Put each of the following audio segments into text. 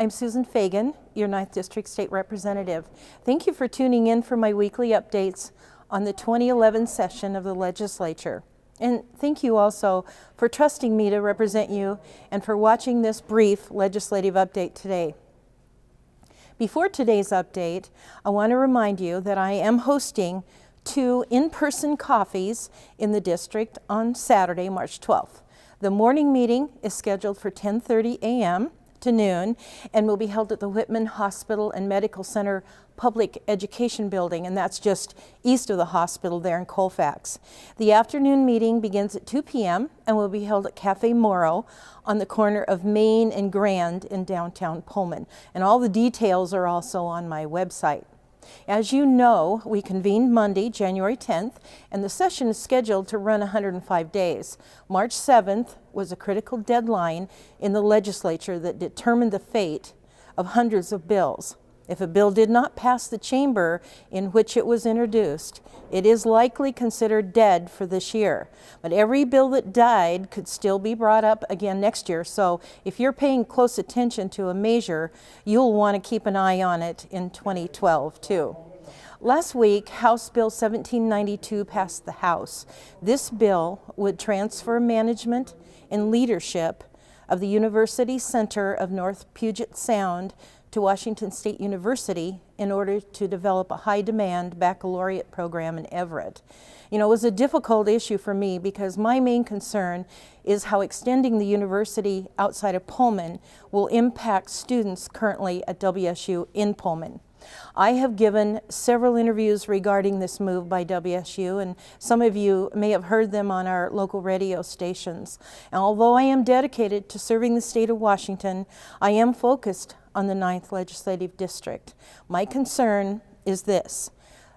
I'm Susan Fagan, your 9th District State Representative. Thank you for tuning in for my weekly updates on the 2011 session of the legislature. And thank you also for trusting me to represent you and for watching this brief legislative update today. Before today's update, I want to remind you that I am hosting 2 in-person coffees in the district on Saturday, March 12th. The morning meeting is scheduled for 10:30 a.m. to noon and will be held at the Whitman Hospital and Medical Center Public Education Building, and that's just east of the hospital there in Colfax. The afternoon meeting begins at 2 p.m. and will be held at Cafe Moro on the corner of Main and Grand in downtown Pullman. And all the details are also on my website. As you know, we convened Monday, January 10th, and the session is scheduled to run 105 days. March 7th was a critical deadline in the legislature that determined the fate of hundreds of bills. If a bill did not pass the chamber in which it was introduced, it is likely considered dead for this year. But every bill that died could still be brought up again next year, so if you're paying close attention to a measure, you'll want to keep an eye on it in 2012 too. Last week, House Bill 1792 passed the House. This bill would transfer management and leadership of the University Center of North Puget Sound to Washington State University in order to develop a high-demand baccalaureate program in Everett. You know, it was a difficult issue for me because my main concern is how extending the university outside of Pullman will impact students currently at WSU in Pullman. I have given several interviews regarding this move by WSU, and some of you may have heard them on our local radio stations. And although I am dedicated to serving the state of Washington, I am focused on the 9th Legislative District. My concern is this: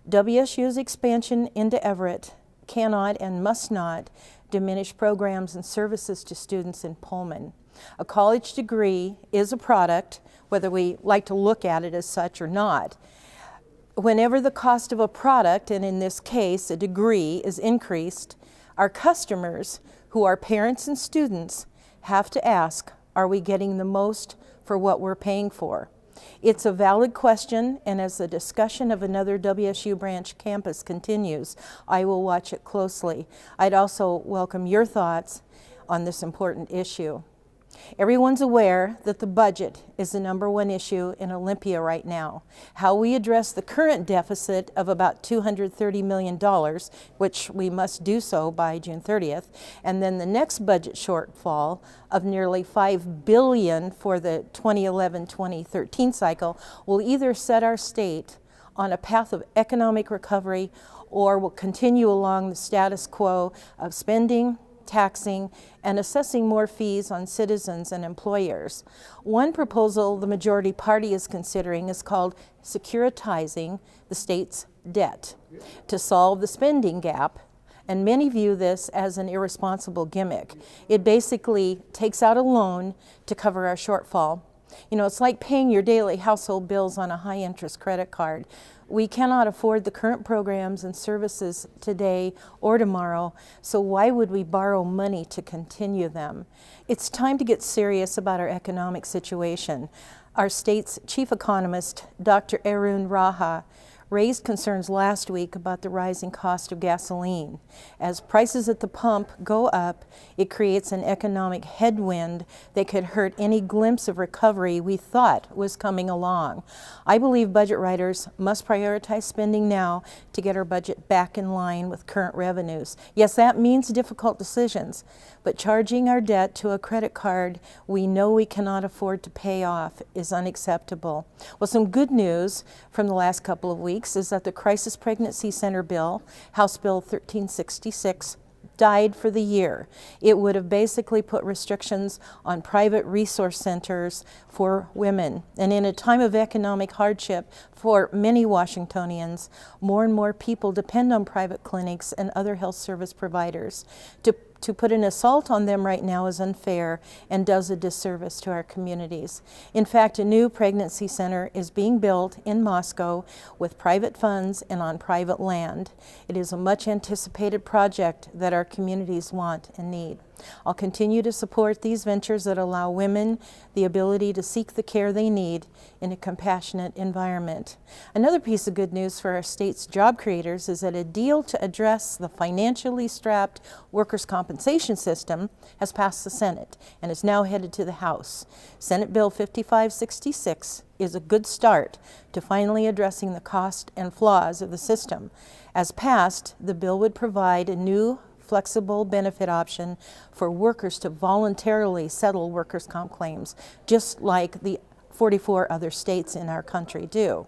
WSU's expansion into Everett cannot and must not diminish programs and services to students in Pullman. A college degree is a product, whether we like to look at it as such or not. Whenever the cost of a product, and in this case a degree, is increased, our customers, who are parents and students, have to ask, are we getting the most for what we're paying for? It's a valid question, and as the discussion of another WSU branch campus continues, I will watch it closely. I'd also welcome your thoughts on this important issue. Everyone's aware that the budget is the #1 issue in Olympia right now. How we address the current deficit of about $230 million, which we must do so by June 30th, and then the next budget shortfall of nearly $5 billion for the 2011-2013 cycle will either set our state on a path of economic recovery or will continue along the status quo of spending, taxing, and assessing more fees on citizens and employers. One proposal the majority party is considering is called securitizing the state's debt to solve the spending gap, and many view this as an irresponsible gimmick. It basically takes out a loan to cover our shortfall. You know, it's like paying your daily household bills on a high-interest credit card. We cannot afford the current programs and services today or tomorrow, so why would we borrow money to continue them? It's time to get serious about our economic situation. Our state's chief economist, Dr. Arun Raha, raised concerns last week about the rising cost of gasoline. As prices at the pump go up, it creates an economic headwind that could hurt any glimpse of recovery we thought was coming along. I believe budget writers must prioritize spending now to get our budget back in line with current revenues. Yes, that means difficult decisions, but charging our debt to a credit card we know we cannot afford to pay off is unacceptable. Well, some good news from the last couple of weeks is that the Crisis Pregnancy Center bill, House Bill 1366, died for the year. It would have basically put restrictions on private resource centers for women. And in a time of economic hardship for many Washingtonians, more and more people depend on private clinics and other health service providers. To put an assault on them right now is unfair and does a disservice to our communities. In fact, a new pregnancy center is being built in Moscow with private funds and on private land. It is a much anticipated project that our communities want and need. I'll continue to support these ventures that allow women the ability to seek the care they need in a compassionate environment. Another piece of good news for our state's job creators is that a deal to address the financially strapped workers' compensation system has passed the Senate and is now headed to the House. Senate Bill 5566 is a good start to finally addressing the cost and flaws of the system. As passed, the bill would provide a new flexible benefit option for workers to voluntarily settle workers' comp claims, just like the 44 other states in our country do.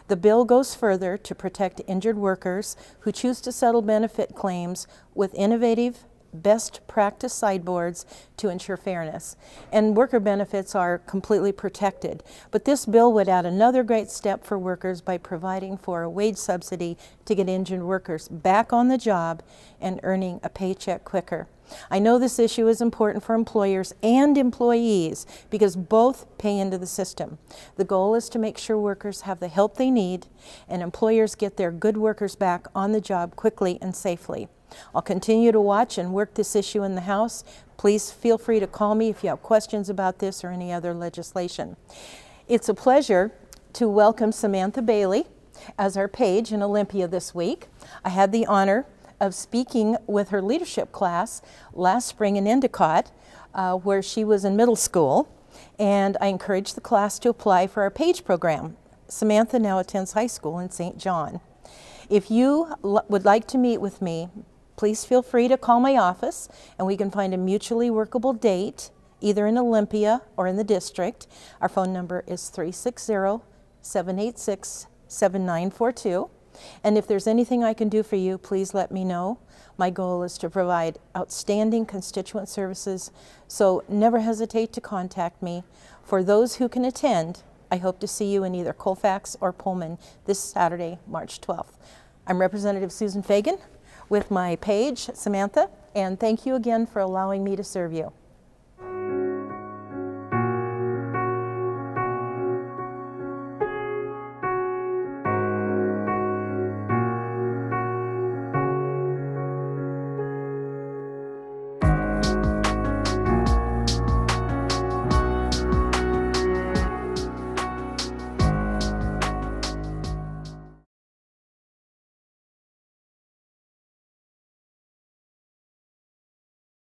The bill goes further to protect injured workers who choose to settle benefit claims with innovative, best practice sideboards to ensure fairness. And worker benefits are completely protected. But this bill would add another great step for workers by providing for a wage subsidy to get injured workers back on the job and earning a paycheck quicker. I know this issue is important for employers and employees because both pay into the system. The goal is to make sure workers have the help they need and employers get their good workers back on the job quickly and safely. I'll continue to watch and work this issue in the House. Please feel free to call me if you have questions about this or any other legislation. It's a pleasure to welcome Samantha Bailey as our page in Olympia this week. I had the honor of speaking with her leadership class last spring in Endicott, where she was in middle school, and I encouraged the class to apply for our page program. Samantha now attends high school in St. John. If you would like to meet with me, please feel free to call my office and we can find a mutually workable date either in Olympia or in the district. Our phone number is 360-786-7942. And if there's anything I can do for you, please let me know. My goal is to provide outstanding constituent services, so never hesitate to contact me. For those who can attend, I hope to see you in either Colfax or Pullman this Saturday, March 12th. I'm Representative Susan Fagan with my page, Samantha, and thank you again for allowing me to serve you.